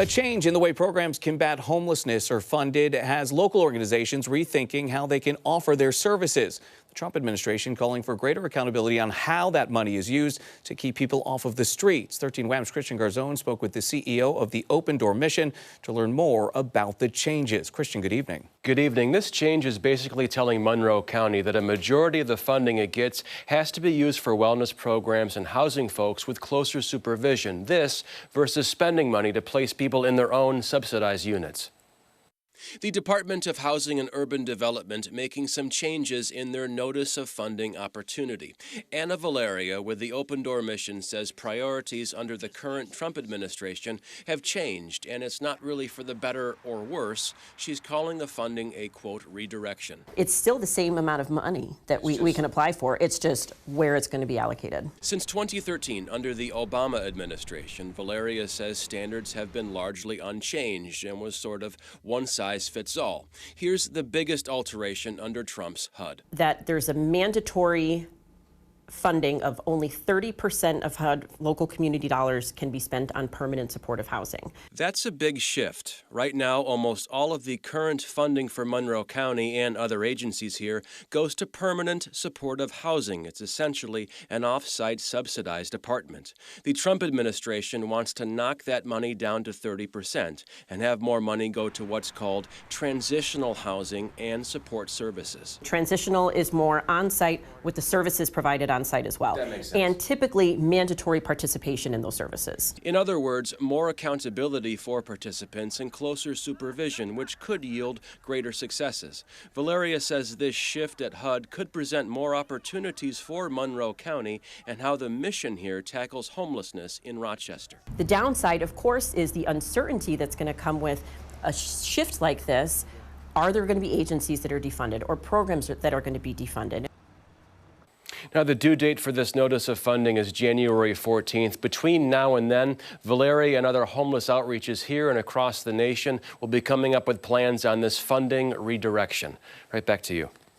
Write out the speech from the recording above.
A change in the way programs combat homelessness are funded has local organizations rethinking how they can offer their services. The Trump administration calling for greater accountability on how that money is used to keep people off of the streets. 13 WHAM's Christian Garzone spoke with the CEO of the Open Door Mission to learn more about the changes. Christian, good evening. Good evening. This change is basically telling Monroe County that a majority of the funding it gets has to be used for wellness programs and housing folks with closer supervision. This versus spending money to place people in their own subsidized units. The Department of Housing and Urban Development making some changes in their notice of funding opportunity. Anna Valeria with the Open Door Mission says priorities under the current Trump administration have changed, and it's not really for the better or worse. She's calling the funding a, quote, redirection. It's still the same amount of money that we can apply for. It's just where it's going to be allocated. Since 2013, under the Obama administration, Valeria says standards have been largely unchanged and was sort of one size fits all. Here's the biggest alteration under Trump's HUD. That there's a mandatory funding of only 30% of HUD local community dollars can be spent on permanent supportive housing. That's a big shift. Right now, almost all of the current funding for Monroe County and other agencies here goes to permanent supportive housing. It's essentially an off-site subsidized apartment. The Trump administration wants to knock that money down to 30% and have more money go to what's called transitional housing and support services. Transitional is more on-site with the services provided on-site as well. That makes sense. And typically mandatory participation in those services. In other words, more accountability for participants and closer supervision, which could yield greater successes. Valeria says this shift at HUD could present more opportunities for Monroe County and how the mission here tackles homelessness in Rochester. The downside, of course, is the uncertainty that's going to come with a shift like this. Are there going to be agencies that are defunded or programs that are going to be defunded? Now, the due date for this notice of funding is January 14th. Between now and then, Valeria and other homeless outreaches here and across the nation will be coming up with plans on this funding redirection. Right back to you.